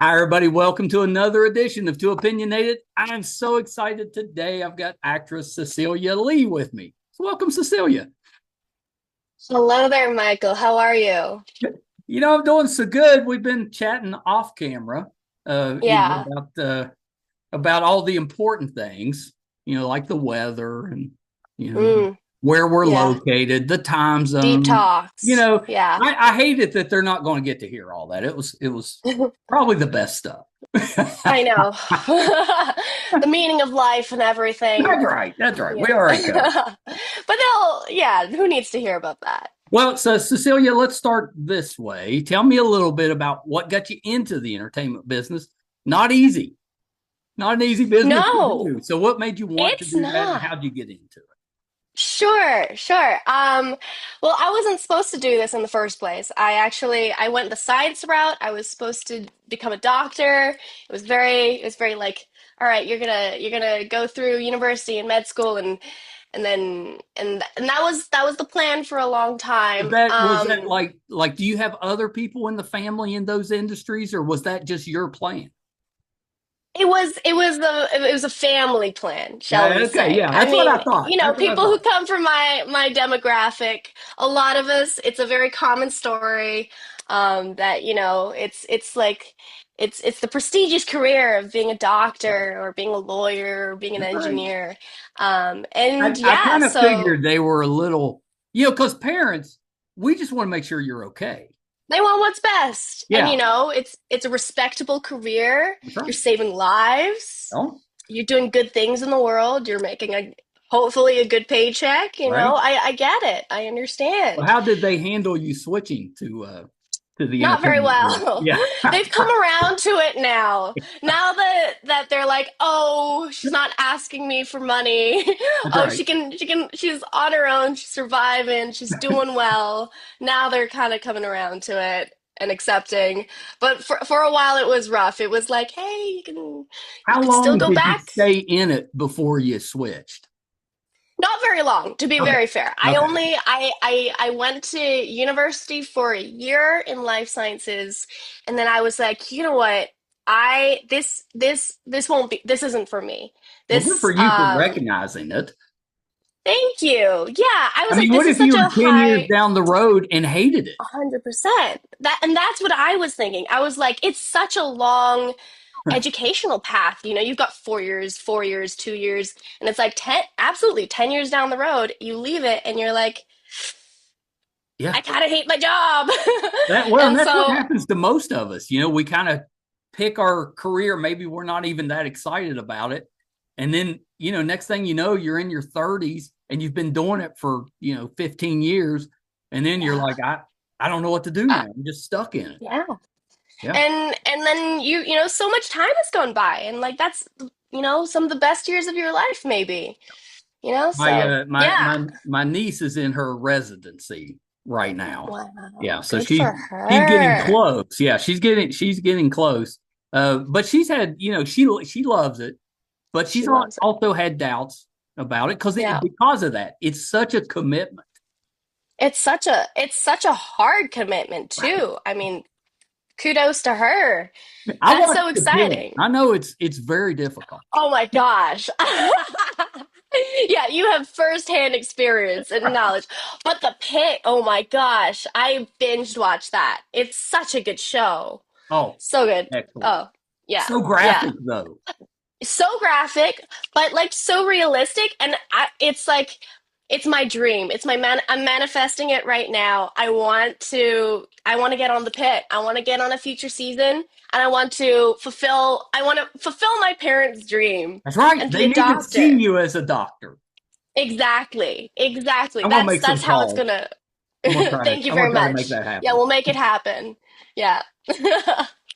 Hi, everybody. Welcome to another edition of Two Opinionated. I'm so excited today. I've got actress Cecilia Lee with me. So welcome, Cecilia. Hello there, Michael. How are you? I'm doing so good. We've been chatting off camera, Yeah. about all the important things, like the weather and you know Mm, where we're yeah. located, the time Deep zone. You talks. know, Yeah. I hate it that they're not going to get to hear all that. It was probably the best stuff. I know. The meaning of life and everything. That's right. That's right. We Yeah. already covered. But yeah, who needs to hear about that? Well, so Cecilia, let's start this way. Tell me a little bit about what got you into the entertainment business. Not easy, not an easy business to No, do. So, what made you want to it's do that, and not. how'd you get into it? Sure. Well, I wasn't supposed to do this in the first place. I went the science route. I was supposed to become a doctor. It was very like, all right, you're gonna go through university and med school and then and that was the plan for a long Was time. that was that like? Do you have other people in the family in those industries, or was that just your plan? It was a family plan, shall Yeah. we Okay. say. Yeah. I That's what I mean, thought. That's what I people who thought. come from my demographic, a lot of us, it's a very common story, that, it's like it's the prestigious career of being a doctor or being a lawyer or being an That's right. engineer. I, And I yeah, kind of so figured they were a little, because parents, we just want to make sure you're okay. they want what's best. And Yeah. it's a respectable career. That's You're right. saving lives. Oh, You're doing good things in the world. You're making a hopefully a good paycheck. right. I get it. I Well, understand. how did they handle you switching to the Not very entertainment world? well. Yeah. They've come around to it now. Now that they're like, oh, she's not asking me for money. That's Oh, right. she's on her own. She's surviving. She's doing well. Now they're kind of coming around to it and accepting. But for a while it was rough. It was like, hey, you How could still long go did you back. stay in it before you switched? Not very long, to be Okay. very fair. Okay. I went to university for a year in life sciences, and then I was like, you know what? I this won't be this isn't for me. Well, good This for you for recognizing it. Thank you. Yeah, I I was like, mean, this what is if such you were a 10 years high down the road and hated it? 100%. That's what I was thinking. I was like, it's such a long educational path. You've got 4 years, 4 years, 2 years, and it's like 10, absolutely 10 years down the road, you leave it and you're like, Yeah. I kind of hate my job. And And that's what so, happens to most of us. We kind of pick our career. Maybe we're not even that excited about it. And then, next thing you know, you're in your 30s and you've been doing it for, 15 years. And then you're yeah, like, I don't know what to do now. I'm just stuck in it. yeah. Yeah. And then so much time has gone by, and like that's some of the best years of your life, maybe. My So my yeah. my my niece is in her residency right now. Yeah, Wow, so good she's for she's getting her. close. Yeah, she's getting close. But she's had, she loves it, but she's She loves it. also had doubts about it Yeah. because of that. It's such a commitment. It's such a hard commitment Right. too. I mean, kudos to her. I That's watched so the film. exciting. I know it's very difficult. Oh my gosh. Yeah, you have firsthand experience and knowledge. But The Pit, oh my gosh, I binged watched that. It's such a good show. Oh, So good. excellent. Oh, yeah, So yeah. graphic though. So graphic, but like so realistic. And it's like, it's my dream. I'm manifesting it right now. I want to get on The Pit. I want to get on a future season, and I want to fulfill my parents' dream That's right. and be They a need to see doctor. you as a doctor. Exactly. I'm gonna That's make some that's how it's calls. gonna. I'm gonna try to Thank you I'm gonna very try to make much. that Yeah, happen. we'll make it happen. Yeah.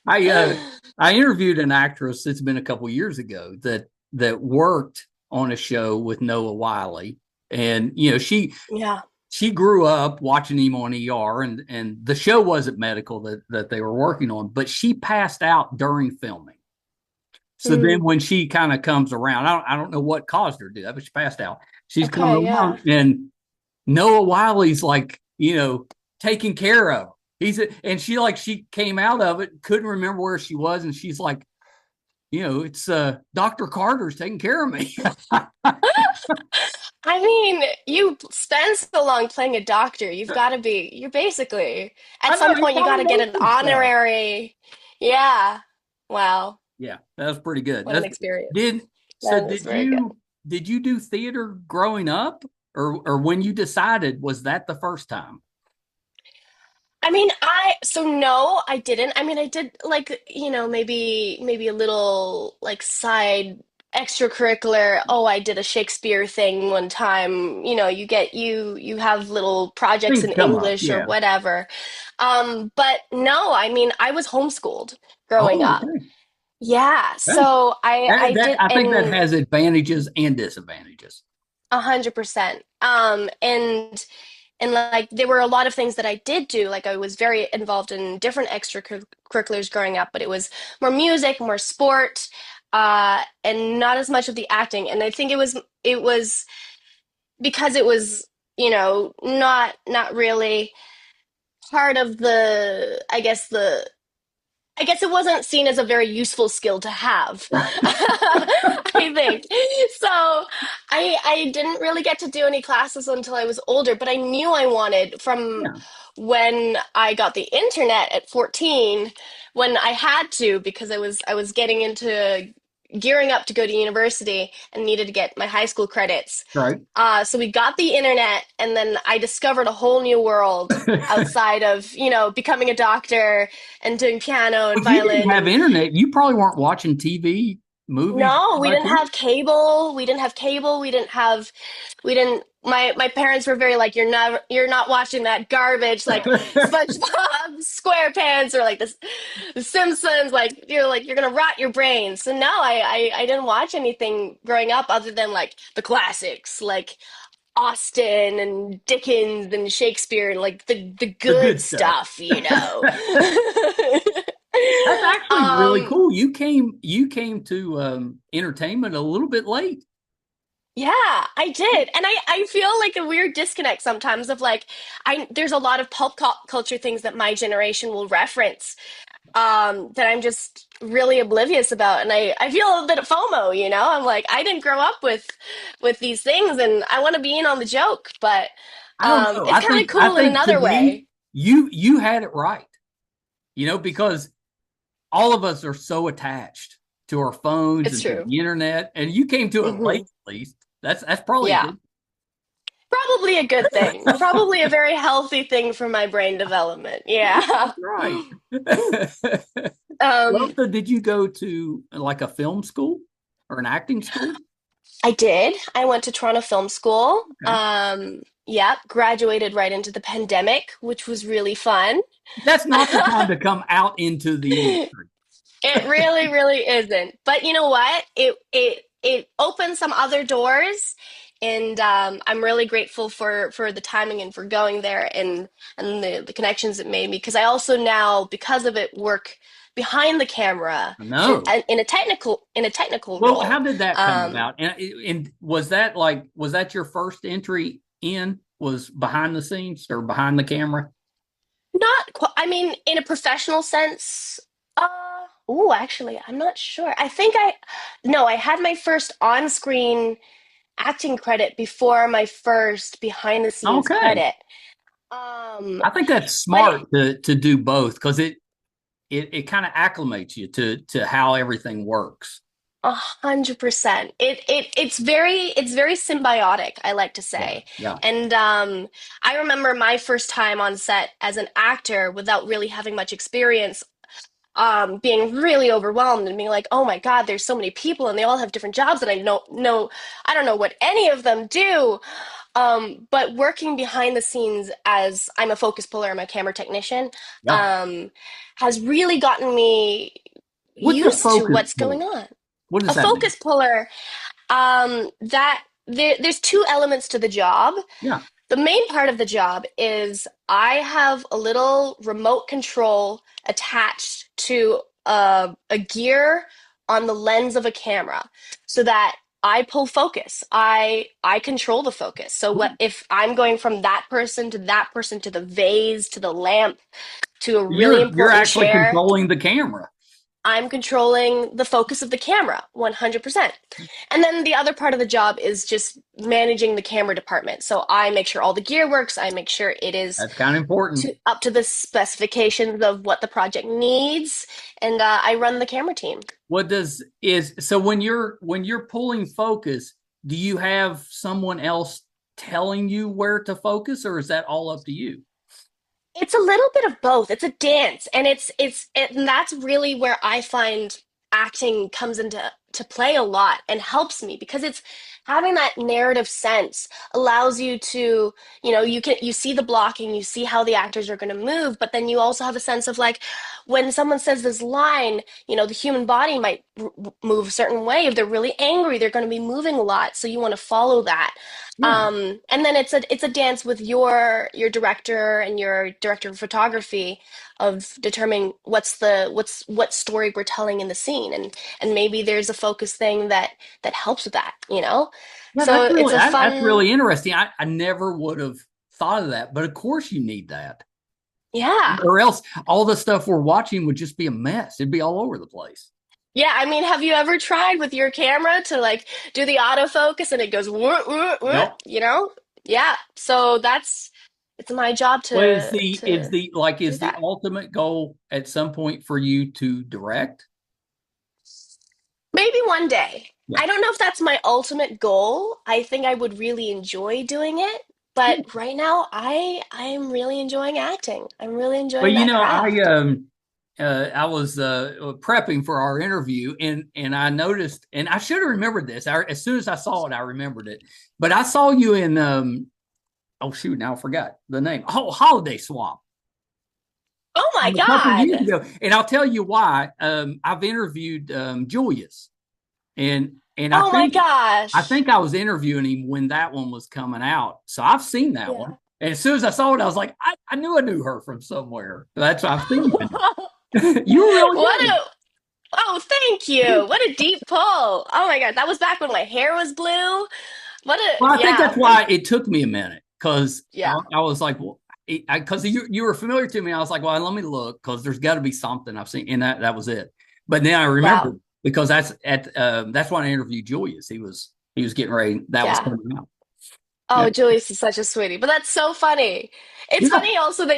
I uh I interviewed an actress, it's been a couple years ago, that worked on a show with Noah Wiley. And Yeah. she grew up watching him on ER, and the show wasn't medical that they were working on, but she passed out during filming. So then Hmm. when she kind of comes around, I don't know what caused her to do that, but she passed out. She's coming Okay. Yeah. around and Noah Wiley's like, taking care of her. And she came out of it, couldn't remember where she was, and she's like, it's Dr. Carter's taking care of me. I mean, you spend so long playing a doctor, you're basically, at I know some he point, you got probably to get knows an some stuff. honorary. Yeah. Wow. Yeah, that was pretty good. What an That's experience. did so That is very good. did you do theater growing up, or when you decided, was that the first time? I mean, so no, I didn't. I mean, I did like, maybe a little like side extracurricular. Oh, I did a Shakespeare thing one time. You have little projects Things in come up, English or yeah. whatever. But no, I mean, I was homeschooled growing Oh, up. okay. Yeah, That, so I did, I think that and has advantages and disadvantages. 100%. And like there were a lot of things that I did do. Like I was very involved in different extracurriculars growing up, but it was more music, more sport, and not as much of the acting. And I think it was because it was, not really part of I guess it wasn't seen as a very useful skill to have. I think. So I didn't really get to do any classes until I was older, but I knew I wanted from Yeah, when I got the internet at 14, when I had to because I was getting into gearing up to go to university and needed to get my high school credits. right. So we got the internet, and then I discovered a whole new world outside of, becoming a doctor and doing piano and If you didn't violin. have And internet, you probably weren't watching TV, movies, no, stuff we like didn't that. have cable. We didn't have cable. We didn't, my parents were very like, you're not watching that garbage like SpongeBob SquarePants or like the Simpsons. You're gonna rot your brain. So no, I didn't watch anything growing up other than like the classics, like Austen and Dickens and Shakespeare, like the The good good stuff. stuff. That's actually really um, cool. You came to entertainment a little bit late. yeah, I did. And I feel like a weird disconnect sometimes of like there's a lot of culture things that my generation will reference that I'm just really oblivious about, and I feel a bit of FOMO. I'm like I didn't grow up with these things, and I want to be in on the joke, but I don't know. it's I kind of think I cool in think to another me, way. you had it right. Because all of us are so attached to our phones It's and to true. the internet, and you came to it late Hmm. at least. That's probably Yeah, good. probably a good thing. Probably a very healthy thing for my brain development. Yeah. That's right. Well, um, so did you go to like a film school or an acting school? I did. I went to Toronto Film School. Okay. Yeah, graduated right into the pandemic, which was really fun. That's not the time to come out into the industry. It really, really isn't. But you know what? It opened some other doors, and I'm really grateful for the timing and for going there and the connections it made me. Because I also now, because of it, work behind the camera No. in a technical Well, how role. did that come Um, about? And was that your first entry in, was behind the scenes or behind the camera? Not quite. I mean, in a professional sense. Oh, actually, I'm not sure. No, I had my first on-screen acting credit before my first behind the scenes Okay. credit. Um, I think that's but smart to do both, because it kind of acclimates you to how everything works. 100%. It's very symbiotic, I like to Yeah. say. Yeah. And I remember my first time on set as an actor without really having much experience, being really overwhelmed and being like, oh my God, there's so many people and they all have different jobs and I don't know what any of them do. But working behind the scenes as I'm a focus puller, I'm a camera technician, Yeah. um, has really gotten me What's a used to focus what's puller? going on. What does A that mean? focus puller, that there's two elements to the job. Yeah. The main part of the job is I have a little remote control attached to a gear on the lens of a camera so that I pull focus. I control the focus. So what if I'm going from that person to the vase to the lamp? to a really You're important actually chair. controlling the camera. I'm controlling the focus of the camera 100%. And then the other part of the job is just managing the camera department. So I make sure all the gear works. I make sure it is That's kind of important. up to the specifications of what the project needs. And I run the camera team. What does is so when you're pulling focus, do you have someone else telling you where to focus, or is that all up to you? It's a little bit of both. It's a dance, and and that's really where I find acting comes into to play a lot and helps me because it's having that narrative sense allows you to, you see the blocking, you see how the actors are going to move, but then you also have a sense of like when someone says this line, the human body might move a certain way. If they're really angry, they're going to be moving a lot, so you want to follow that. Yeah. And then it's a dance with your director and your director of photography of determining what story we're telling in the scene, and maybe there's a focus thing that helps with that. Yeah, So it's a that's fun. really interesting. I never would have thought of that, but of course you need that. Yeah. Or else all the stuff we're watching would just be a mess. It'd be all over the place. Yeah, I mean, have you ever tried with your camera to like do the autofocus and it goes whoop, whoop, whoop, Yep. Yeah. So it's my job What to do is the that. ultimate goal at some point for you to direct? Maybe one day. Yeah. I don't know if that's my ultimate goal. I think I would really enjoy doing it, Yeah. but right now I'm really enjoying acting. I'm really Well, enjoying that craft. I was prepping for our interview, and I noticed, and I should have remembered this. As soon as I saw it, I remembered it. But I saw you in oh shoot, now I forgot the name. Oh, Holiday Swamp. Oh my A couple of years God. ago, and I'll tell you why. I've interviewed Julius, and Oh my I gosh. think I was interviewing him when that one was coming out, so I've seen that one. Yeah. And as soon as I saw it, I was like, I knew her from somewhere. That's why I've seen it. You were really What good. a Oh, thank you. What a deep pull. Oh my God. That was back when my hair was blue. Well, I think Yeah. that's why it took me a minute because Yeah. I was like, well, because you were familiar to me. I was like, well, let me look because there's got to be something I've seen, and that was it. But then I Wow. remembered because that's when I interviewed Julius. He was getting ready. That was Yeah. coming out. Yeah, Oh, Julius is such a sweetie, but that's so funny. It's yeah. funny also that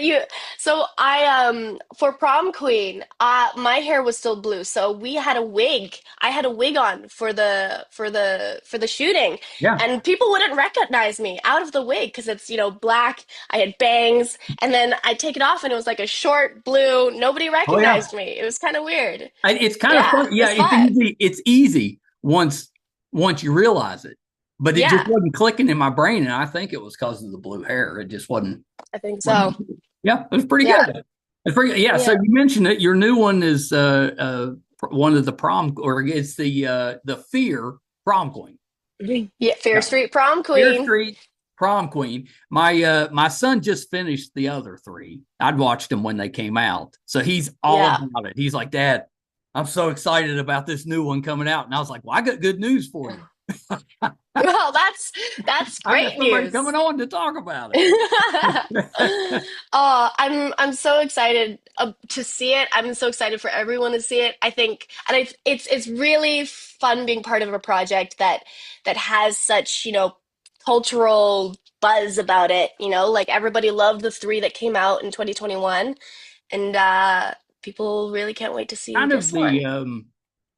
so I for prom queen, my hair was still blue, so we had a wig. I had a wig on for the shooting, Yeah. and people wouldn't recognize me out of the wig because it's black. I had bangs, and then I'd take it off, and it was like a short blue. Nobody Oh yeah. recognized me. It was kind of weird. It's kind of Yeah, fun. it Yeah, was fun. It's easy once you realize it, but it just Yeah, wasn't clicking in my brain, and I think it was because of the blue hair. It just wasn't. I think so. wasn't yeah, it was pretty Yeah, good. It's pretty. Yeah. So yeah. you mentioned that your new one is one of the prom, or it's the Fear Prom Queen. Yeah, Fair Yeah. Street prom Fear queen. Street Prom Queen. My son just finished the other three. I'd watched them when they came out, so he's all Yeah. about it. He's like, Dad, I'm so excited about this new one coming out, and I was like, well, I got good news for you. Well, that's I got great somebody news. coming on to talk about it. I'm so excited to see it. I'm so excited for everyone to see it. I think, and it's really fun being part of a project that has such cultural buzz about it. Like everybody loved the three that came out in 2021, and people really can't wait to see kind of this one. the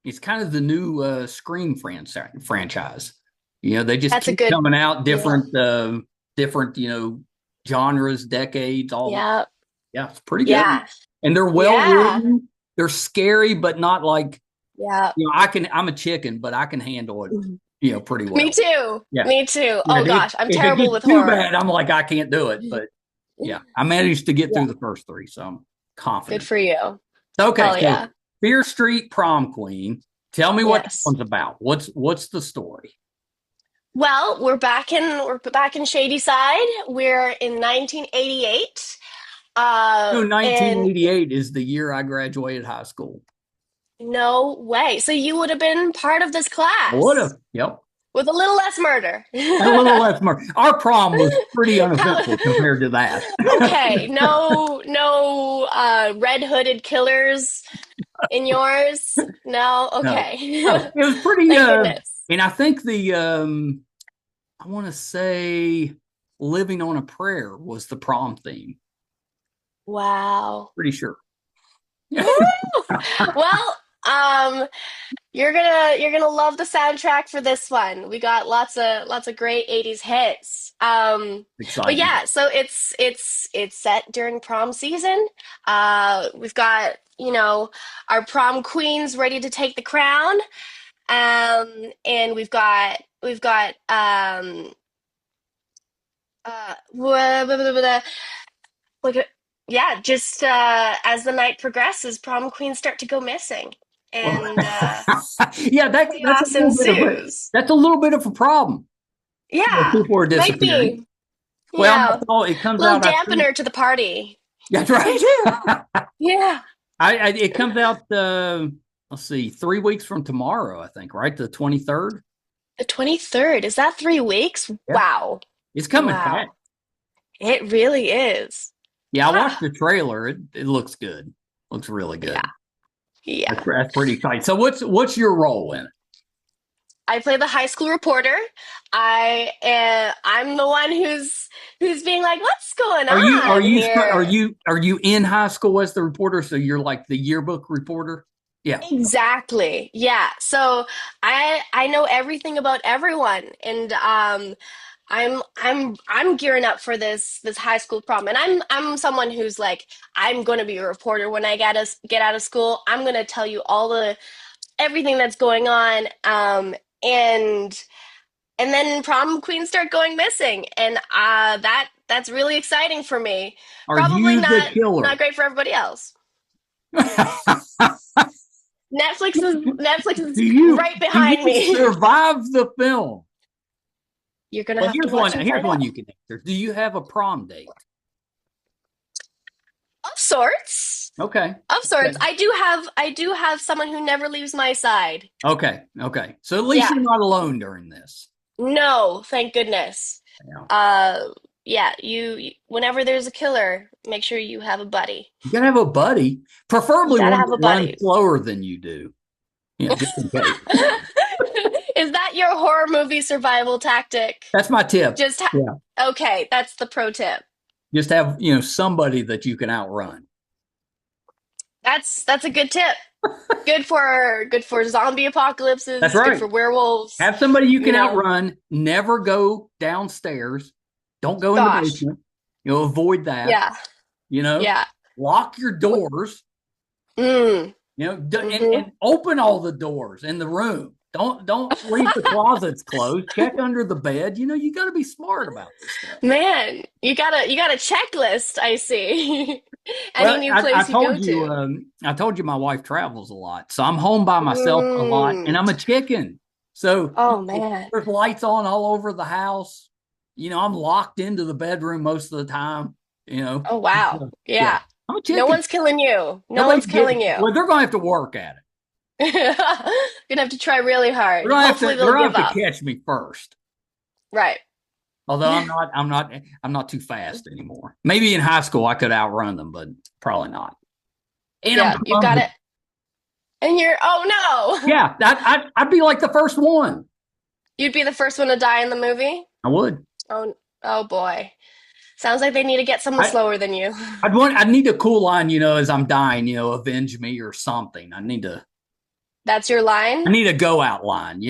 it's kind of the new Scream franchise. They just That's a keep good, coming out yeah, different genres, decades, all. yeah, Yeah, it's pretty good. yeah, And they're well yeah, written. They're scary, but not like, yeah. I'm a chicken, but I can handle it, pretty Me well. too. Yeah. Me too. Yeah. Oh gosh, I'm If it terrible gets with too horror. bad, I'm like, I can't do it. But yeah, I managed to get Yeah, through the first three, so I'm good confident. for you. Okay, Hell so yeah. Fear Street Prom Queen. Tell me what that Yes. one's about. What's the story? Well, we're back in Shady Side. We're in 1988. No, And 1988 is the year I graduated high school. no way. So you would have been part of this I would class. have. Yep. With a little less murder. And a little less murder. Our prom was pretty uneventful compared to that. Okay, no red hooded killers in yours? No? No, Okay. no, it was pretty. Thank goodness. And I think I want to say, "Living on a Prayer" was the prom theme. Wow. Pretty sure. Woo! Well, you're gonna love the soundtrack for this one. We got lots of great 80s hits. But Exciting. yeah, so it's set during prom season. We've got, our prom queens ready to take the crown. And we've got like yeah, just as the night progresses, prom queens start to go missing, Well, and yeah, that's a chaos little bit of a ensues. problem. Yeah, People are might disappearing. be. Well, Yeah, it comes little out. I think dampener to the party. that's right. Yeah, It comes out. Let's see, 3 weeks from tomorrow. I think, right, the 23rd. the 23rd. Is that 3 weeks? Yeah, Wow, it's coming fast. wow, it really is. Yeah, I Huh. watched the trailer. It looks good. Looks really good. Yeah, yeah. That's pretty exciting. So what's your role in it? I play the high school reporter. I'm the one who's being like, "What's going Are on you here?" are you in high school as the reporter? So you're like the yearbook reporter? Yeah. Exactly. Yeah. So I know everything about everyone, and I'm gearing up for this high school prom, and I'm someone who's like, I'm going to be a reporter when I get out of school. I'm going to tell you all the everything that's going on, and then prom queens start going missing, and that's really exciting for me. Are Probably you the not killer? great for everybody else. Netflix is right Do behind you me. survive the film? You're gonna Well, have to watch and here's find one out. you can answer. Do you have a prom date? Of sorts. Okay. Of sorts. Okay. I do have someone who never leaves my side. Okay. So at least Yeah. you're not alone during this. No, thank goodness. Yeah. Uh yeah, whenever there's a killer, make sure you have a buddy. You gotta have a buddy, You preferably gotta one have that a runs buddy. slower than you do. Just in case. Is that your horror movie survival tactic? That's my tip. Just Yeah. okay, that's the pro tip. Just have, somebody that you can outrun. That's a good tip. Good for zombie That's apocalypses, good right. for werewolves, Have somebody you you can know. outrun. Never go downstairs. Don't go in the Gosh. basement. Avoid that. Yeah. You know, Yeah. lock your doors. Mm. And Hmm. open all the doors in the room. Don't leave the closets closed. Check under the bed. You got to be smart about this stuff. Man, you got a checklist, I see. Any Well, new I place you go told you, to. my wife travels a lot, so I'm home by myself a lot, and Mm. I'm a chicken. So Oh man. there's lights on all over the house. I'm locked into the bedroom most of the time. Oh wow. Yeah, Yeah. I'm a No chicken. one's killing you. No Nobody's one's getting. killing you. Well, they're going to have to work at it. Gonna have to try really They're hard. going to have to. Hopefully They're they'll going give to have up. to catch me first. Right. Although I'm not too fast anymore. Maybe in high school I could outrun them, but probably not. And I'm Yeah, you've got clumsy. it. And oh no. Yeah, I'd be like the first one. You'd be the first one to die in the movie? I would. Oh boy. Sounds like they need to get someone I slower than you. I'd need a cool line, as I'm dying, avenge me or something. That's your I line? need a go out line.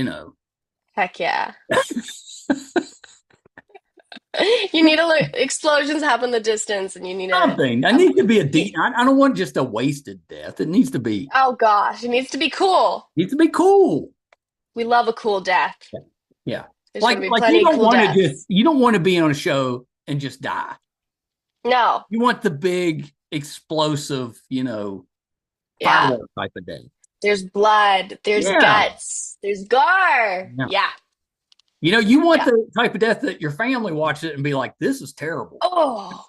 Heck yeah. You need explosions happen in the distance, and you need Something. I need to be I don't want just a wasted death. It Oh gosh, it needs to be cool. we love a cool death. Yeah. There's Like gonna be like plenty of cool deaths. you don't want to be on a show and just die. No. You want the big explosive, Yeah. firework type of day. There's blood, there's Yeah. guts, there's gore. Yeah. Yeah. You want Yeah. the type of death that your family watches it and be like, this is terrible. Oh.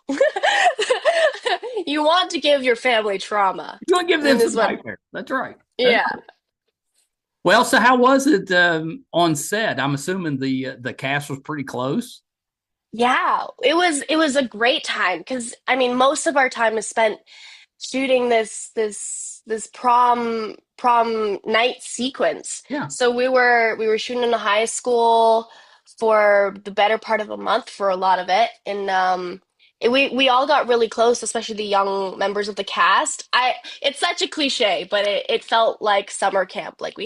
You want to give your family trauma You want to give in them this some one. nightmare. That's right. Yeah. Well, so how was it on set? I'm assuming the cast was pretty close. Yeah, it was a great time because I mean most of our time is spent shooting this prom night sequence. Yeah. So we were shooting in a high school for the better part of a month for a lot of it, and we all got really close, especially the young members of the cast. I It's such a cliche, but it felt like summer camp. Like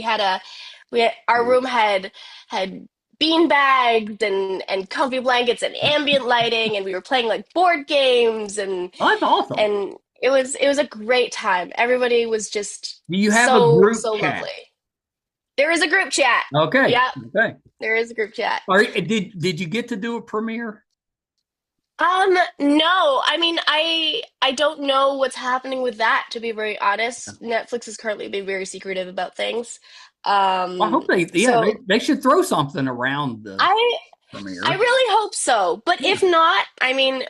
our room had bean bags and comfy blankets and ambient lighting, and we were playing like board games, Oh, that's awesome. and it was a great time. Everybody was just Do you have a so group so chat? lovely. There is a group chat. Okay. Yep, Okay. there is a group chat. Did you get to do a premiere? No, I mean, I don't know what's happening with that, to be very honest. Netflix is currently being very secretive about things. Well, I hope So they should throw something around the I I premiere. really hope so. But Yeah. if not, I mean,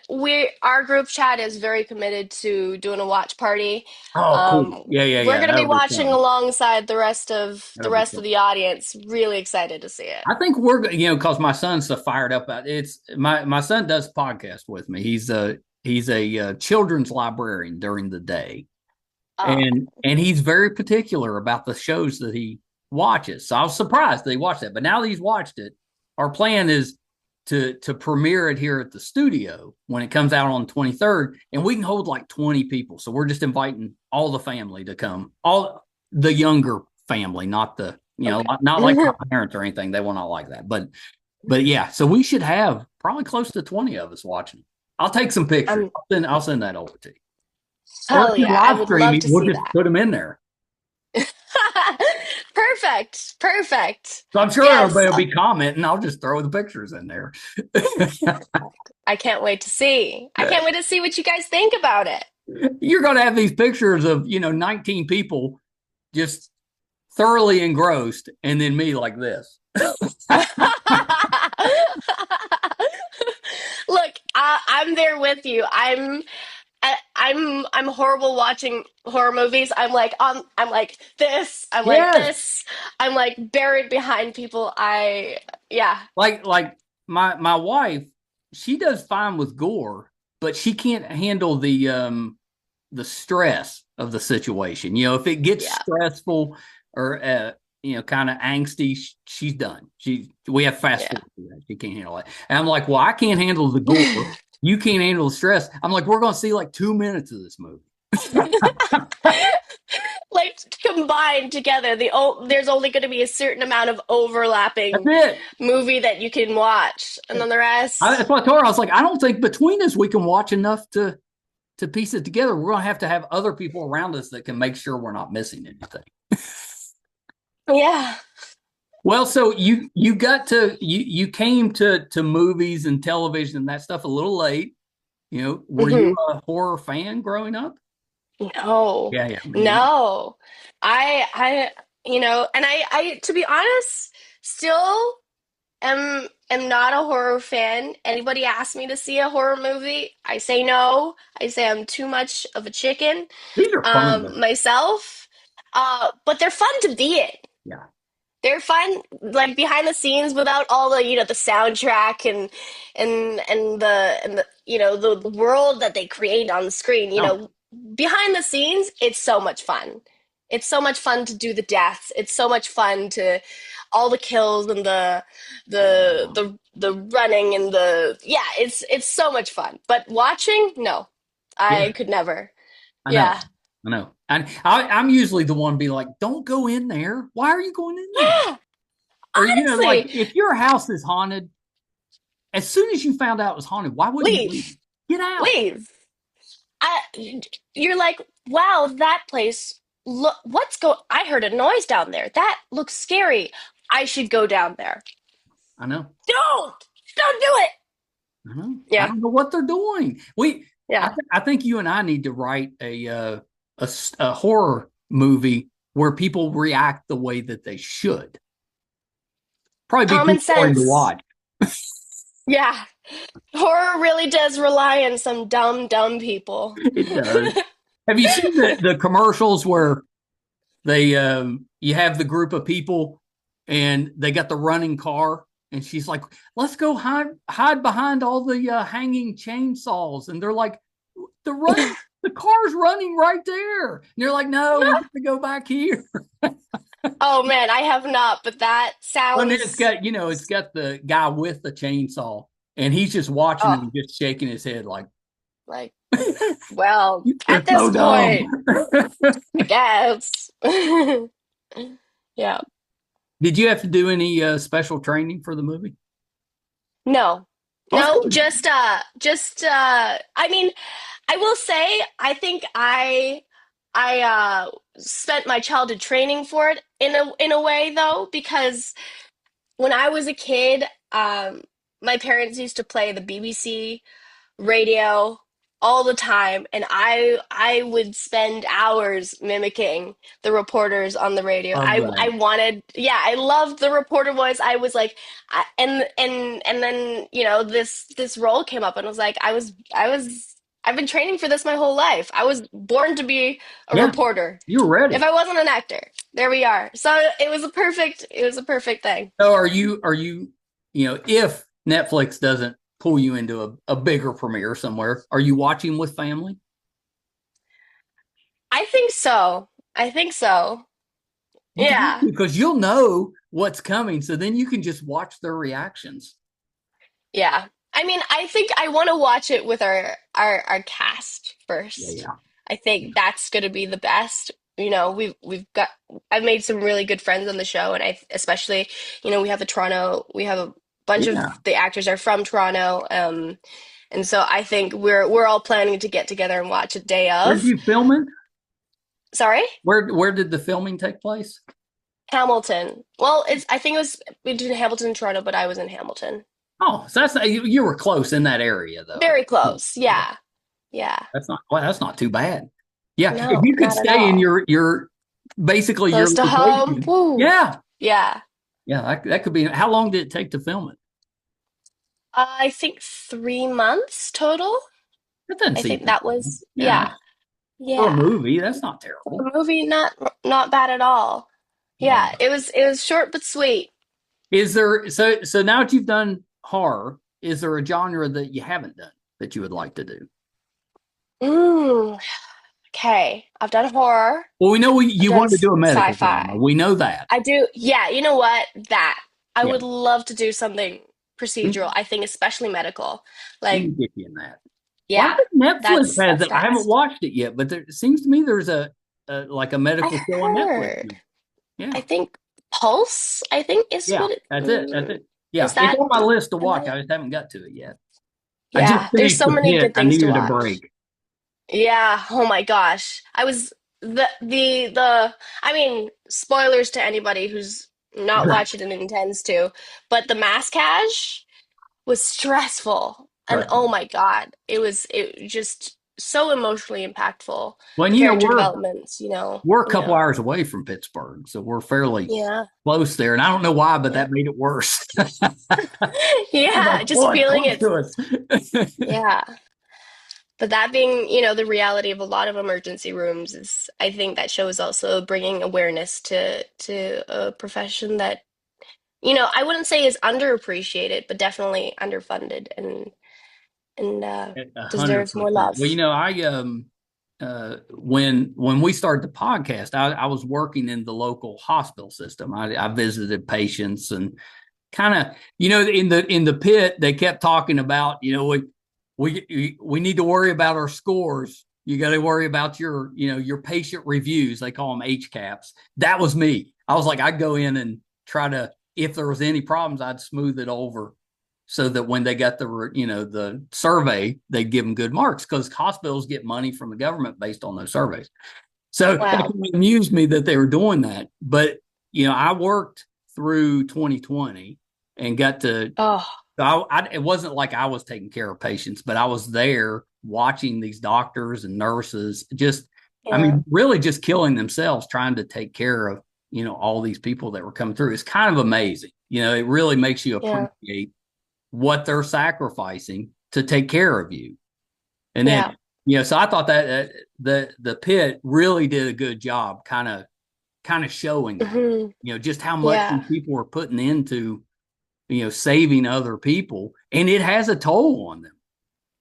our group chat is very committed to doing a watch party. Oh, cool. Yeah, yeah, We're yeah. going to be That'll be watching fun. alongside the rest of the That'll be rest of fun. the audience. Really excited to see it. I think because my son's so fired up about it. It's my son does podcast with me. He's a children's librarian during the day, Oh, and he's very particular about the shows that he watches. So I was surprised that he watched that, but now that he's watched it, our plan is to premiere it here at the studio when it comes out on the 23rd, and we can hold like 20 people. So we're just inviting all the family to come, all the younger family, not the okay. not like my parents or anything. They will not like that, but yeah. So we should have probably close to 20 of us watching. I'll take some pictures. I'm I'll send that over to you. Or if Hell you yeah, I live would stream love it, to we'll see just that. put them in there. Perfect. Perfect. So I'm sure Yes. everybody will be commenting. I'll just throw the pictures in there. I can't wait to see. I can't wait to see what you guys think about it. You're going to have these pictures of 19 people just thoroughly engrossed, and then me like this. Look, I'm there with you. I'm horrible watching horror movies. I'm like this. I'm like Yes, this. I'm like buried behind people. Yeah. like my wife, she does fine with gore, but she can't handle the stress of the situation. If it gets Yeah. stressful or kind of angsty, she's done. We have fast Yeah. forward to that. She can't handle it. And I'm like, well, I can't handle the gore. You can't handle the stress. I'm like, we're gonna see like 2 minutes of this movie. Like combined together, there's only going to be a certain amount of That's overlapping it. movie that you can watch, and then the That's rest. what I told her. I was like, I don't think between us we can watch enough to piece it together. We're gonna have other people around us that can make sure we're not missing anything. Yeah. Well, so you came to movies and television and that stuff a little late. Were you Hmm. a horror fan growing up? No, Yeah, yeah, me neither. no. And I, to be honest, still am not a horror fan. Anybody asks me to see a horror movie, I say no. I say I'm too much of a chicken, These are fun though. myself. But they're fun to be in. Yeah, They're fun, like behind the scenes, without all the soundtrack and the world that they create on the screen. no, Behind the scenes, it's so much fun. It's so much fun to do the deaths. It's so much fun to all the kills and the running and it's so much fun. But watching, no, yeah, I could never. I know, Yeah. I know. And I'm usually the one to be like, "Don't go in there. Why are you going in there?" Yeah, Or like honestly, if your house is haunted, as soon as you found out it was haunted, why wouldn't you leave? leave, Get out. leave. You're like, wow, that place. Look, I heard a noise down there. That looks scary. I should go down there. I know. Don't, don't do it. I know. I Yeah, don't know what they're doing. yeah. I think you and I need to write a horror movie where people react the way that they should. Probably be too Common boring to sense. watch. Yeah, horror really does rely on some dumb, dumb people. It does. Have you seen the commercials where you have the group of people and they got the running car and she's like, let's go hide behind all the hanging chainsaws. And they're like, the car's running right there. And they're like, no, we have to go back here. Oh man, I have not, but that And then it's sounds got, it's got the guy with the chainsaw and he's just watching oh them, just shaking his head like, like well, they're at this so dumb. point, I guess. Yeah. Did you have to do any special training for the movie? No. Oh, No, good. I mean, I will say I spent my childhood training for it in a way though, because when I was a kid, my parents used to play the BBC radio all the time, and I would spend hours mimicking the reporters on the radio. Love I that. wanted, yeah, I loved the reporter voice. I was like, and then this role came up, and I was like, I've been training for this my whole life. I was born to be a Yeah, reporter. you were If ready. I wasn't an actor, there we are. So it was a perfect thing. So if Netflix doesn't pull you into a bigger premiere somewhere, are you watching with family? I think so. I think so. You can, Yeah. because you'll know what's coming, so then you can just watch their reactions. Yeah. I mean, I think I want to watch it with our cast Yeah, first. yeah, I think that's going to be the best. You know, we've got I've made some really good friends on the show, and I especially, we have a bunch of yeah. the actors are from Toronto. And so I think we're all planning to get together and watch a day Where did of. you film it? Sorry? Where did the filming take place? Hamilton. Well, it's I think it was between Hamilton and Toronto, but I was in Hamilton. Oh, so you were close in that area though. Very close. Yeah, Yeah. Yeah. that's not too bad. Yeah, if No, you could not at stay in all. your basically your Close to home. location. Woo. Yeah, Yeah. yeah, that could be. How long did it take to film it? I think 3 months total. That doesn't I seem think too that bad. was, Yeah, yeah. for a Yeah. movie, that's not For terrible. a movie, not bad at all. Yeah. Yeah, it was short but sweet. Is there so now that you've done horror, is there a genre that you haven't done that you would like to do? Mm, okay. I've done horror. Well, we know I've you done want to do a medical drama. sci-fi. We know that. I do. Yeah, you know what? That. I Yeah, would love to do something procedural. I think especially medical. let me Like, get you in that. Well, I yeah, think Netflix has that's it. I haven't next. watched it yet, but it seems to me there's a like a I medical show on Netflix. heard. Yeah, I think Pulse, I think is yeah, what it that's it. That's it. is Yeah, it's that on my list to am watch. I I just haven't got to it yet. I just yeah, there's finished so The many Pit. good I things to needed a watch. break. Yeah, oh my gosh. I was the I mean, spoilers to anybody who's not watched it and intends to, but the mass cache was stressful. And Trust oh me. my God, it just so emotionally impactful. Well, The character developments, we're a couple hours away from Pittsburgh, so we're fairly Yeah. close there. And I don't know why, but Yeah. that made it worse. Yeah, Like, just boy, it's feeling close it. to us. Yeah. But that being, the reality of a lot of emergency rooms is, I think that show is also bringing awareness to a profession that, I wouldn't say is underappreciated, but definitely underfunded and A hundred deserves more percent. love. Well, I when we started the podcast, I was working in the local hospital system. I visited patients and kind of in the pit they kept talking about we need to worry about our scores. You got to worry about your patient reviews. They call them HCAPs. That was me. I was like, I'd go in and try to, if there was any problems, I'd smooth it over so that when they got the survey, they'd give them good marks because hospitals get money from the government based on those surveys. So Wow. it amused me that they were doing that. But I worked through 2020 and got to. Oh, It wasn't like I was taking care of patients, but I was there watching these doctors and nurses just, I yeah, mean, really just killing themselves trying to take care of, all these people that were coming through. It's kind of amazing. It really makes you yeah, appreciate what they're sacrificing to take care of you. And then, yeah, so I thought that the pit really did a good job kind of kind of showing that, Hmm. just how much Yeah. these people are putting into, saving other people, and it has a toll on them.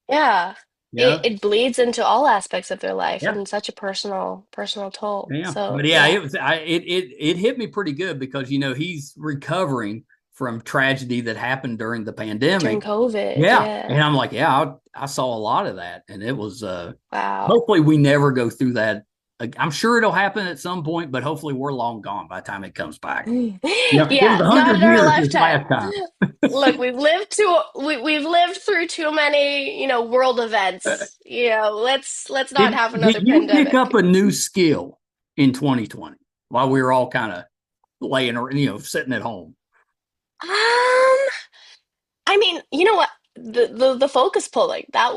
Yeah. It Yeah. it bleeds into all aspects of their life Yeah. and such a personal toll. Yeah. So But yeah, yeah, it hit me pretty good because, he's recovering from tragedy that happened during the during pandemic. COVID, Yeah. yeah. And I'm like, yeah, I saw a lot of that. And it was, Wow. hopefully we never go through that. I'm sure it'll happen at some point, but hopefully we're long gone by the time it comes back. It was Yeah, a not hundred in our years this lifetime. last time. Look, we've lived through too many, world events. Let's not have Did another you pick up pandemic. a new skill in 2020 while we were all kind of laying or sitting at home? Um, I mean, you know what? The focus pulling, Oh, that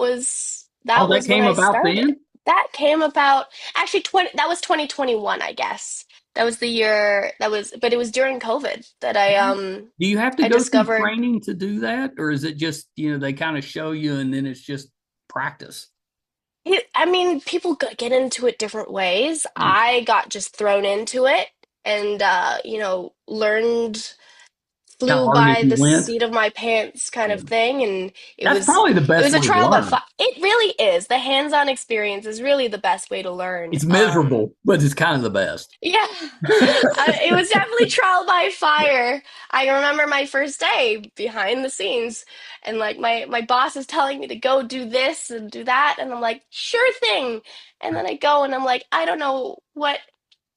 that was when came I about started. then? That came about actually 20 that was 2021, I guess. That was the year that was but it was during COVID that Do you have to I go through discovered training to do that? Or is it just, they kind of show you and then it's just practice? I mean, people get into it different ways. Hmm. I got just thrown into it and learned Kind of flew learn as by you the went. seat of my pants kind Yeah. of thing, and it That's was probably the it best was a way to trial by learn. fire. It really is. The hands-on experience is really the best way to learn. It's miserable, but it's kind of the best. Yeah, it was definitely trial by fire. I remember my first day behind the scenes, and like my boss is telling me to go do this and do that, and I'm like, sure thing. And then I go and I'm like, I don't know what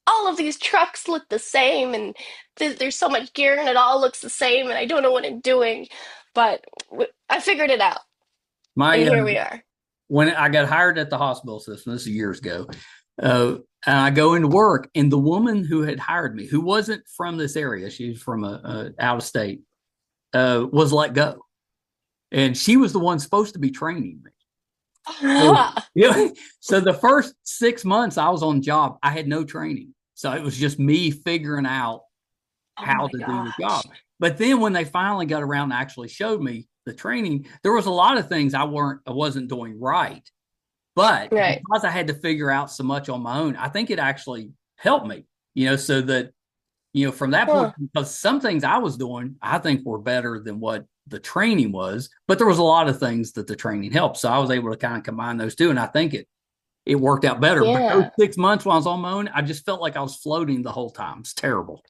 all of these trucks look the same, and there's so much gear and it all looks the same, and I don't know what I'm doing, but I figured it out, and My here we are. When I got hired at the hospital system, this is years ago, and I go into work, and the woman who had hired me, who wasn't from this area, she was from a out of state, was let go, and she was the one supposed to be training me. So, yeah, so the first 6 months I was on the job, I had no training, so it was just me figuring out Oh how my to do the gosh. job. But then when they finally got around and actually showed me the training, there was a lot of things I wasn't doing right. But Right. because I had to figure out so much on my own, I think it actually helped me, so that, from that point, Huh. because some things I was doing, I think were better than what the training was, but there was a lot of things that the training helped. So I was able to kind of combine those two. And I think it worked out better. But those Yeah. 6 months while I was on my own, I just felt like I was floating the whole time. It's terrible.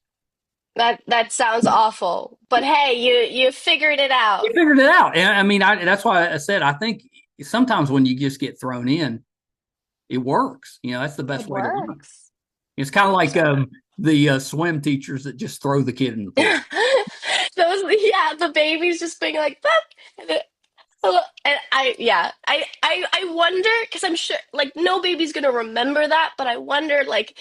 That sounds awful. But hey, you figured it We out. figured it out. And I mean, that's why I said I think sometimes when you just get thrown in, it works. That's the It best way to learn. works. It's kind of like 100%. the swim teachers that just throw the kid in the pool. Yeah, the baby's just being like that. And I wonder because I'm sure like no baby's gonna remember that, but I wonder like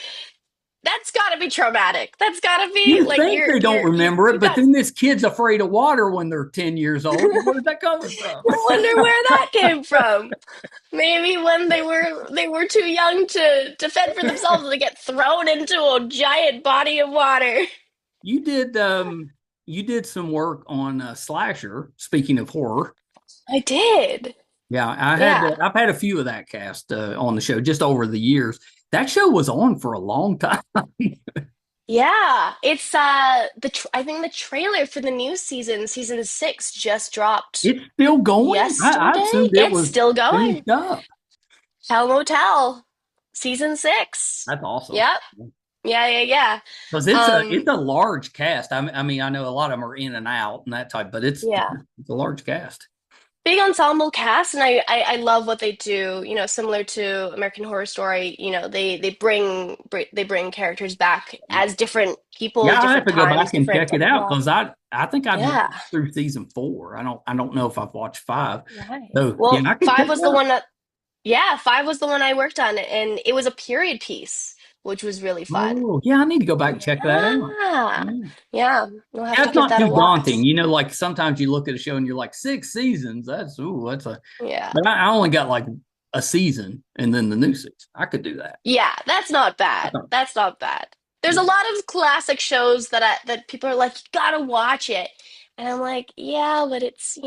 that's gotta be traumatic. That's gotta be You like think they don't remember it, you but got then this kid's afraid of water when they're 10 years old. Where's that coming from? I wonder where that came from. Maybe when they were too young to fend for themselves, they get thrown into a giant body of water. you did you did some work on Slasher. Speaking of horror, I did. yeah, Yeah. I've had a few of that cast on the show just over the years. That show was on for a long time. Yeah. It's I think the trailer for the new season, season 6, just dropped It's still going. I yesterday. assumed it It's was still going. finished up. Hell Motel, season 6. That's awesome. Yep. Yeah, yeah, yeah. Because it's Um, a large cast. I mean, I know a lot of them are in and out and that type, but yeah. it's a large cast. Big ensemble cast, and I love what they do. Similar to American Horror Story. They bring characters back as different people, Yeah, I have different to go times, back and different check it out because technology. I think I've watched Yeah. through season 4. I don't know if I've watched 5. Right. So yeah, Well, I can check five it was the out. one that yeah, 5 was the one I worked on, and it was a period piece, which was really fun. Oh yeah, I need to go back and check that out. Yeah. Yeah. Yeah. We'll have to That's give not that a too watch. daunting. Like sometimes you look at a show and you're like 6 seasons. That's a. Yeah. But I only got like a season and then the new season. I could do that. Yeah, that's not bad. That's not bad. There's a lot of classic shows that people are like, you gotta watch it. And I'm like, yeah, but it's,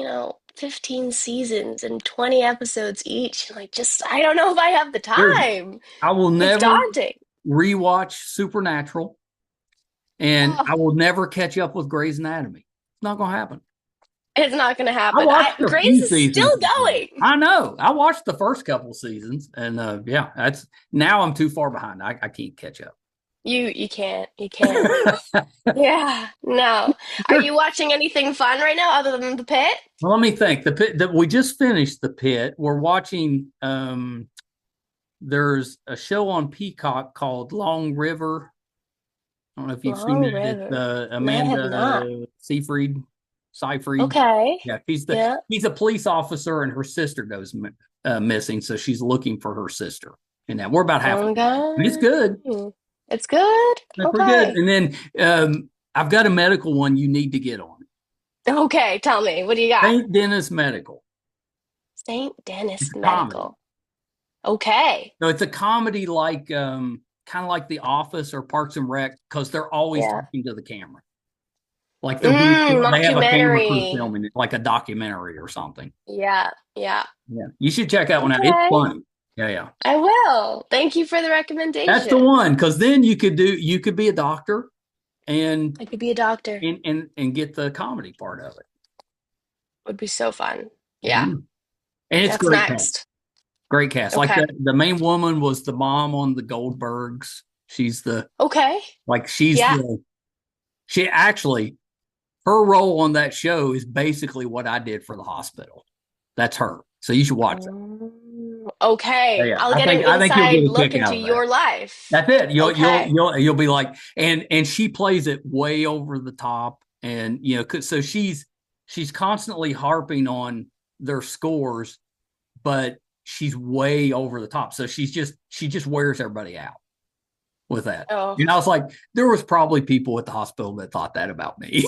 15 seasons and 20 episodes each. Like, just, I don't know if I have the There's, time. I will It's never daunting. rewatch Supernatural and Oh, I will never catch up with Grey's Anatomy. It's not going to happen. it's not going to I happen. watched a Grace few is seasons still of Grey. going. I know. I watched the first couple seasons, and yeah, that's now I'm too far behind. I can't catch up. You can't. You can't. Yeah. No. Are you watching anything fun right now other than The Pit? Well, let me think. The pit that we just finished the pit. We're watching. There's a show on Peacock called Long River. I don't know if you've seen Long it. It's River. No, I have not. Amanda Seyfried. Okay. Yeah, Yeah. he's a police officer, and her sister goes missing, so she's looking for her sister. And now we're about halfway. It's good. Okay. It's good. That's pretty good. Okay. And then I've got a medical one you need to get on. Okay. Tell me, what do you got? St. Dennis Medical. St. It's Denis a comedy. Medical. Okay. So it's a comedy like kind of like The Office or Parks and Rec because they're always Yeah. talking to the camera. Like they have a camera crew Mockumentary. filming it, like a documentary or something. Yeah. Yeah. Yeah, you should check that one out. It's Okay. funny. Yeah, yeah, I will. Thank you for the that's the recommendation. one. Because then you could be a doctor and I could be a doctor. get the comedy part of it. Would be so fun. Yeah. Mhm. And it's That's great cast. next. Great cast. Like Okay. the main woman was the mom on the Goldbergs. She's the Okay. like she's Yeah. the she actually her role on that show is basically what I did for the hospital. That's her. So you should watch it. Yeah, Okay. yeah. I'll get an I think you'll get inside a look kick into out of that. your life. That's it. Okay. You'll be like, and she plays it way over the top, and so she's constantly harping on their scores, but she's way over the top. So she just wears everybody out with that. Oh. I was like, there was probably people at the hospital that thought that about me.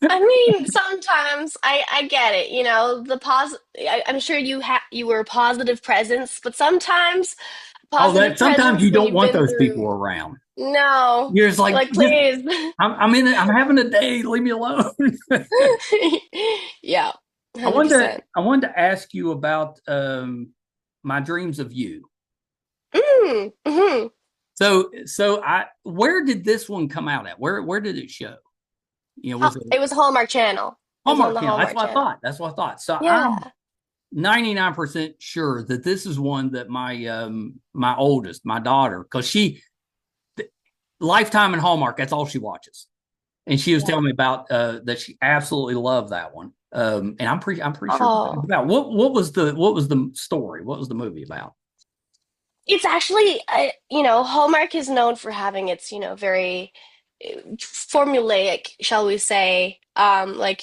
I mean, sometimes I get it, I'm sure you were a positive presence, but sometimes Oh, that positive sometimes presence you when don't you've want been those people through. around. No. You're just You're like, like, please. I'm in it. I'm having a day. Leave me alone. Yeah, 100%. I wanted to ask you about my dreams of you. Mm-hmm. So I where did this one come out at? Where did it show? Was it It was Hallmark Channel. It was on Hallmark the Channel? That's Hallmark what I Channel. thought. That's what I thought. So I'm Yeah. 99% sure that this is one that my oldest, my daughter, because Lifetime and Hallmark, that's all she watches. And she was Yeah. telling me about that she absolutely loved that one. And I'm pretty sure it's Oh, about what was the story? What was the movie about? it's actually, Hallmark is known for having its, very formulaic, shall we say, like,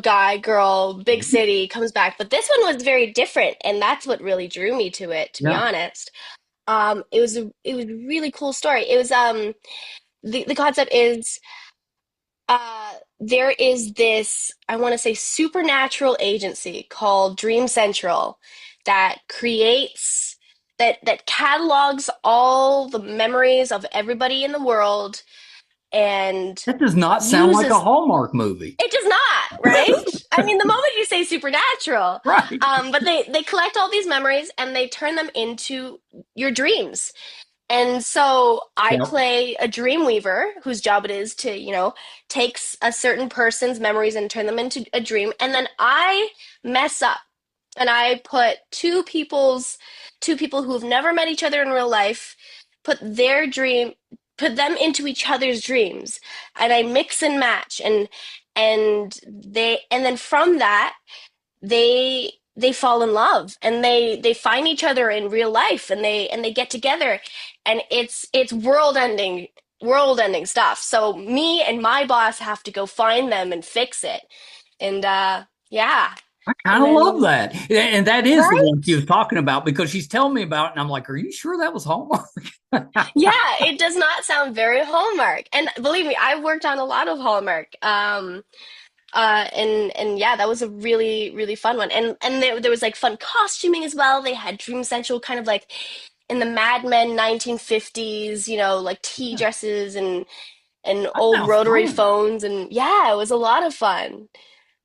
guy, girl, big city comes back. But this one was very different, and that's what really drew me to it, to be Yeah. honest. It was a really cool story. It was the concept is there is this, I want to say, supernatural agency called Dream Central that creates that catalogs all the memories of everybody in the world and That does not sound like a uses Hallmark movie. it does not, right? I mean, the moment you say supernatural, Right. but they collect all these memories and they turn them into your dreams. And so I Yep. play a dream weaver whose job it is to, take a certain person's memories and turn them into a dream. And then I mess up and I put two people who have never met each other in real life, put their dream, put them into each other's dreams. And I mix and match and then from that they fall in love and they find each other in real life and they get together and it's world ending stuff, so me and my boss have to go find them and fix it and yeah, I kind and of love then that. And that is the one she right, was talking about because she's telling me about it. And I'm like, are you sure that was Hallmark? yeah, it does not sound very Hallmark, and believe me, I've worked on a lot of Hallmark. And yeah, that was a really really fun one, and there was like fun costuming as well. They had Dream Central kind of like in the Mad Men 1950s, like tea dresses and That old sounds rotary fun. phones, and yeah, it was a lot of fun.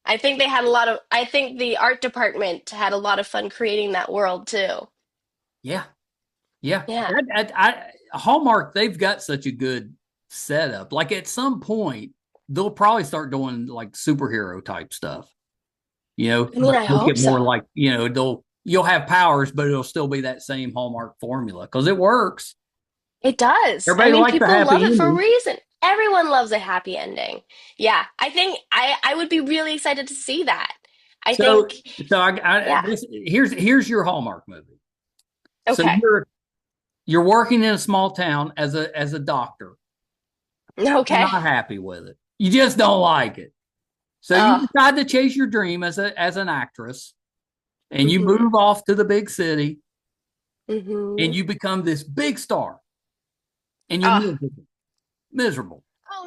I think the art department had a lot of fun creating that world too. Yeah. Yeah. Yeah. Hallmark, they've got such a good setup. Like at some point, they'll probably start doing like superhero type stuff, I mean, but I make hope it more so. like, you'll have powers, but it'll still be that same Hallmark formula because it works. It does. I Everybody mean, likes a people love happy it for a ending. reason. Everyone loves a happy ending. Yeah, I think I would be really excited to see that. I So, think, yeah. here's your Hallmark movie. So Okay. you're working in a small town as a doctor. You're Okay. not happy with it. You just don't like it. So you Oh. decide to chase your dream as an actress, and you Mm-hmm. move off to the big city, and Mm-hmm. you become this big star, and you're Oh. miserable. Oh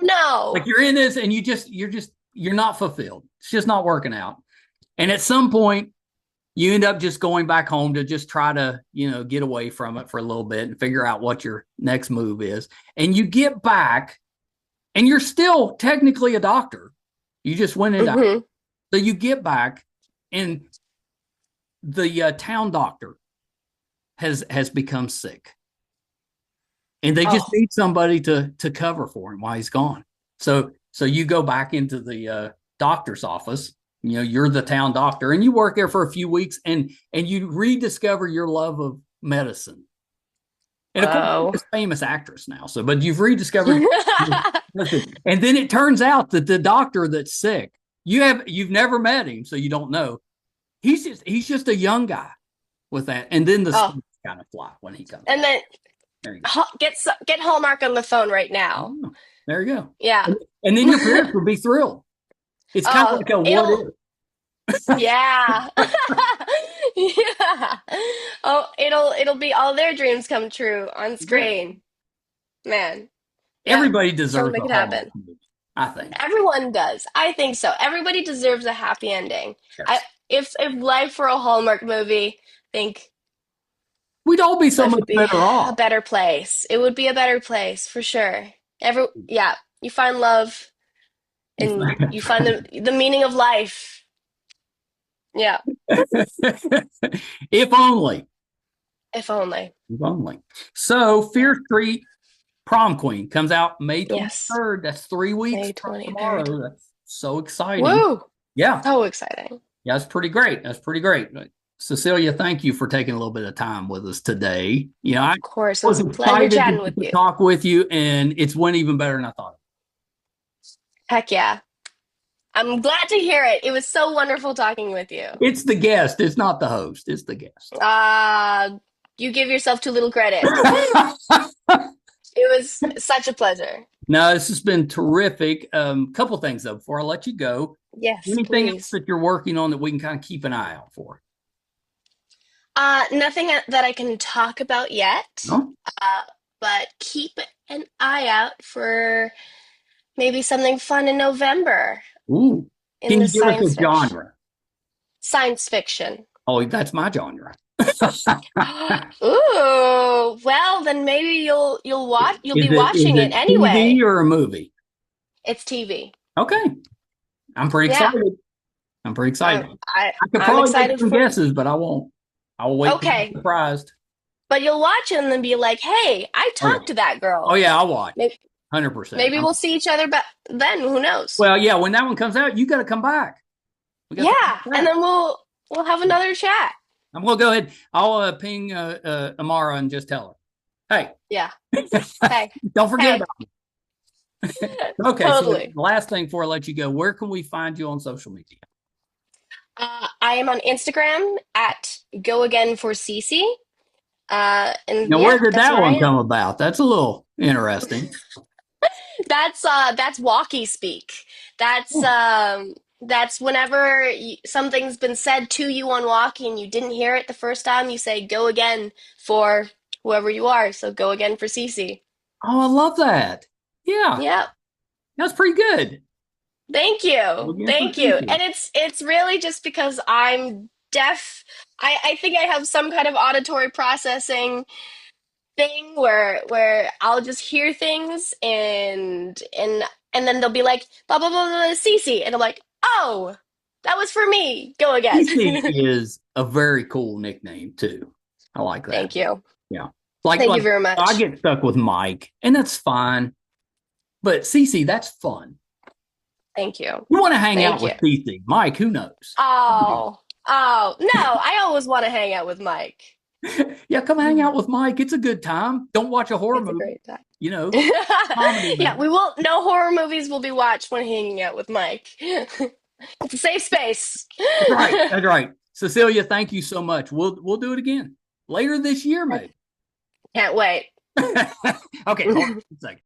Like no. you're in this, and you're not fulfilled. It's just not working out. And at some point, you end up just going back home to just try to get away from it for a little bit and figure out what your next move is. And you get back, and you're still technically a doctor. You just went into Mm-hmm. so you get back, and the town doctor has become sick, and they just Oh. need somebody to cover for him while he's gone. So you go back into the doctor's office. You're the town doctor, and you work there for a few weeks, and you rediscover your love of medicine. And of course, you're Whoa. this famous actress now. But you've rediscovered medicine, and then it turns out that the doctor that's sick, you've never met him, so you don't know. He's just a young guy with that, and then the Oh. stakes kind of fly when he comes And back. then There you go. get Hallmark on the phone right now. Oh, there you go. Yeah. And then your parents would be thrilled. It's kind of Oh, like a what it'll if. yeah. Yeah. Oh, it'll be all their dreams come true on Yeah. screen. Man. Yeah. Everybody Trying to deserves make a it Hallmark happen. movie, I think. Everyone does. I think so. Everybody deserves a happy ending. I Yes. if life were a Hallmark movie, I think We'd all be so life much would be better a off. better place. It would be a better place for sure. Yeah, you find love and you find the meaning of life. Yeah, If only. if only. If only. So, Yeah. Fear Street Prom Queen comes out May Yes. 23rd. That's 3 weeks May from 23rd. tomorrow. That's so exciting. Woo! Yeah. So exciting. Yeah, that's pretty great. That's pretty great. Cecilia, thank you for taking a little bit of time with us today. I Of course, it was was a pleasure excited chatting to, with to you. talk with you, and it's went even better than I thought. Heck yeah. I'm glad to hear it. It was so wonderful talking with you. It's the guest. It's not the host. It's the guest. You give yourself too little credit. It was such a pleasure. No, this has been terrific. Couple things though before I let you go. Yes, Anything else please. that you're working on that we can kind of keep an eye out for? Nothing that I can talk about yet, No? uh, but keep an eye out for maybe something fun in November Ooh. in Can the you give us a genre? science fiction. Oh, that's my genre. Ooh, well then maybe you'll Is be it watching it TV anyway. or a movie? It's TV. Okay. I'm pretty Yeah, excited. I'm pretty excited. I could I'm probably make excited some for. guesses, but I won't. I will wait to be Okay, surprised. but you'll watch it and then be like, "Hey, I Oh yeah. talked to that Oh girl." yeah, I'll watch. Maybe, 100%. maybe we'll see each other then. Who knows? Well, yeah, when that one comes out, you got to come back. We got to Yeah, come and back. then we'll have another chat. I'm gonna go ahead. I'll ping Amara and just tell her, Yeah. hey, Hey, don't forget hey, about it. Okay, so the totally. last thing before I let you go, where can we find you on social media? I am on Instagram at Go Again for Cece. And Now, where yeah, did that's that where I one am. come about? That's a little interesting. That's walkie speak. That's whenever something's been said to you on walkie and you didn't hear it the first time, you say go again for whoever you are. So go again for Cece. Oh, I love that. Yeah, Yep. that's pretty good. Thank you. Again for Thank you. Cece. And it's really just because I'm deaf. I think I have some kind of auditory processing thing where I'll just hear things and then they'll be like blah blah blah blah Cece and I'm like, oh, that was for me. Go again. Cece is a very cool nickname too. I like that. Thank you. Yeah. Like, Thank you like very I much. get stuck with Mike, and that's fine. But Cece, that's fun. Thank you. You want to hang out Thank with you. Cece. Mike, who knows? Oh, no, I always want to hang out with Mike. Yeah, come hang out with Mike. It's a good time. Don't watch a horror It's a movie. great time. You know, comedy Yeah, movie. no horror movies will be watched when hanging out with Mike. It's a safe space. That's right. That's right. Cecilia, thank you so much. We'll do it again later this year, maybe. Can't wait. Okay, hold on a second.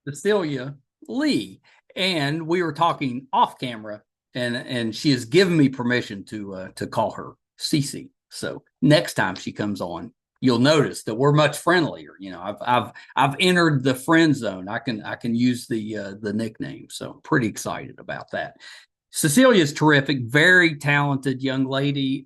Cecilia Lee, and we were talking off camera, and she has given me permission to call her Cece. So next time she comes on, you'll notice that we're much friendlier. You know, I've entered the friend zone. I can use the nickname. So I'm pretty excited about that. Cecilia is terrific, very talented young lady.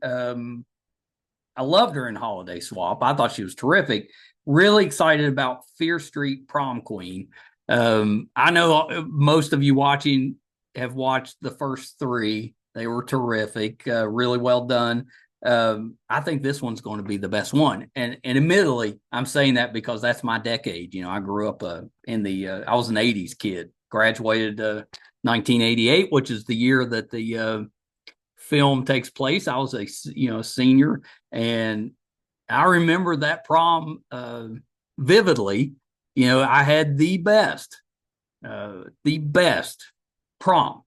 I loved her in Holiday Swap. I thought she was terrific. Really excited about Fear Street Prom Queen. I know most of you watching have watched the first three. They were terrific, really well done. I think this one's going to be the best one. And admittedly, I'm saying that because that's my decade. You know, I grew up I was an 80s kid, graduated 1988, which is the year that the film takes place. I was a senior, and I remember that prom vividly. You know, I had the best prom.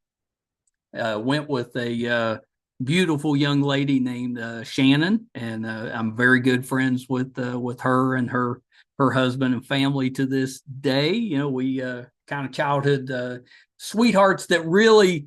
Went with a beautiful young lady named Shannon, and I'm very good friends with her and her husband and family to this day. You know, we kind of childhood sweethearts that really,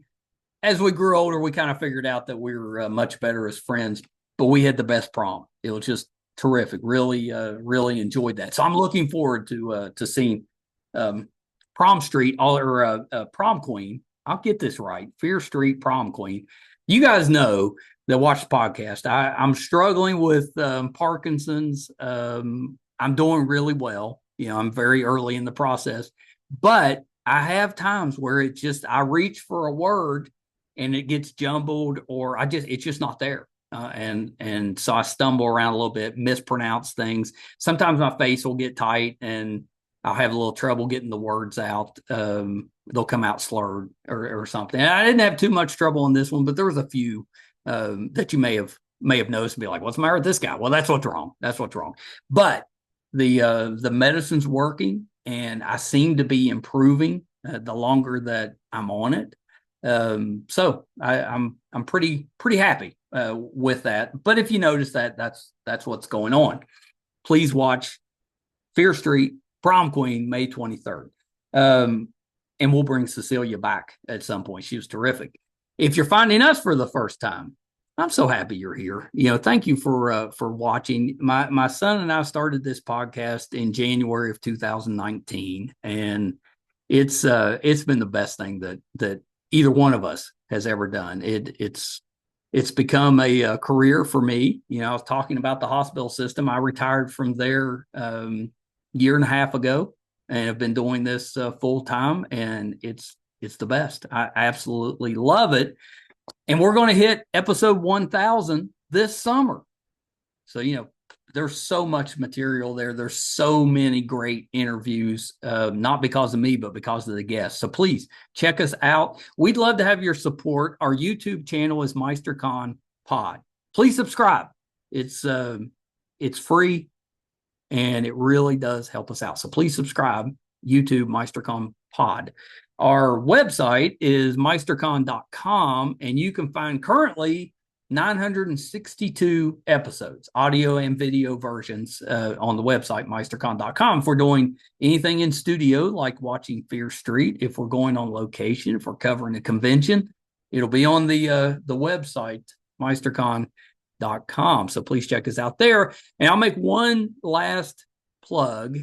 as we grew older, we kind of figured out that we were much better as friends. But we had the best prom. It was just terrific. Really, really enjoyed that. So I'm looking forward to seeing Prom Street or Prom Queen. I'll get this right. Fear Street Prom Queen. You guys know that watch the podcast. I'm struggling with Parkinson's. I'm doing really well. You know, I'm very early in the process, but I have times where I reach for a word and it gets jumbled, or it's just not there. And so I stumble around a little bit, mispronounce things. Sometimes my face will get tight and I'll have a little trouble getting the words out. They'll come out slurred or something. And I didn't have too much trouble on this one, but there was a few that you may have noticed and be like, "What's the matter with this guy?" Well, that's what's wrong. That's what's wrong. But the medicine's working, and I seem to be improving the longer that I'm on it. So I'm pretty happy with that. But if you notice that's what's going on. Please watch Fear Street Prom Queen May 23rd. And we'll bring Cecilia back at some point. She was terrific. If you're finding us for the first time, I'm so happy you're here. You know, thank you for watching. My son and I started this podcast in January of 2019, and it's been the best thing that either one of us has ever done. It's become a career for me. You know, I was talking about the hospital system. I retired from there year and a half ago, and have been doing this full time, and it's the best. I absolutely love it. And we're going to hit episode 1000 this summer. So, you know, there's so much material there. There's so many great interviews, not because of me, but because of the guests. So please check us out. We'd love to have your support. Our YouTube channel is MeisterCon Pod. Please subscribe. It's free, and it really does help us out. So please subscribe. YouTube MeisterCon Pod. Our website is meistercon.com, and you can find currently 962 episodes, audio and video versions on the website, meistercon.com. If we're doing anything in studio, like watching Fear Street, if we're going on location, if we're covering a convention, it'll be on the website, meistercon.com. So please check us out there. And I'll make one last plug.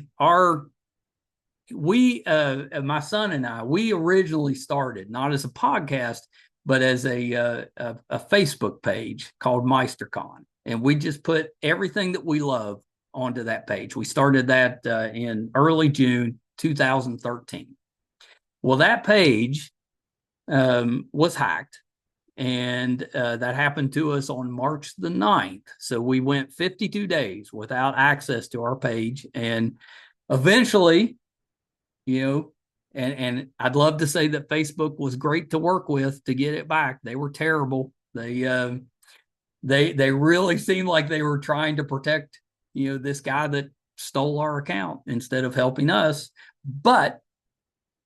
My son and I, we originally started not as a podcast, but as a Facebook page called MeisterCon, and we just put everything that we love onto that page. We started that in early June 2013. Well, that page was hacked, And that happened to us on March the 9th. So we went 52 days without access to our page. And eventually, and I'd love to say that Facebook was great to work with to get it back. They were terrible. They really seemed like they were trying to protect, this guy that stole our account instead of helping us. But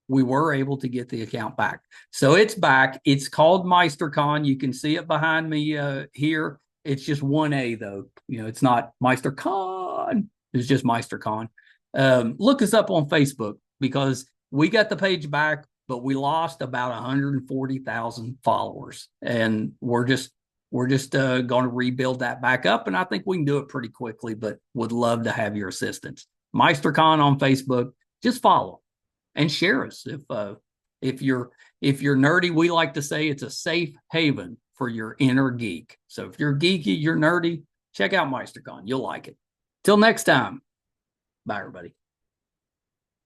we were able to get the account back. So it's back. It's called MeisterCon. You can see it behind me here. It's just 1A though. It's not MeisterCon. It's just MeisterCon. Look us up on Facebook because we got the page back, but we lost about 140,000 followers, and we're just going to rebuild that back up. And I think we can do it pretty quickly, but would love to have your assistance. MeisterCon on Facebook. Just follow and share us. If you're nerdy, we like to say it's a safe haven for your inner geek. So if you're geeky, you're nerdy, check out MeisterCon. You'll like it. Till next time. Bye, everybody.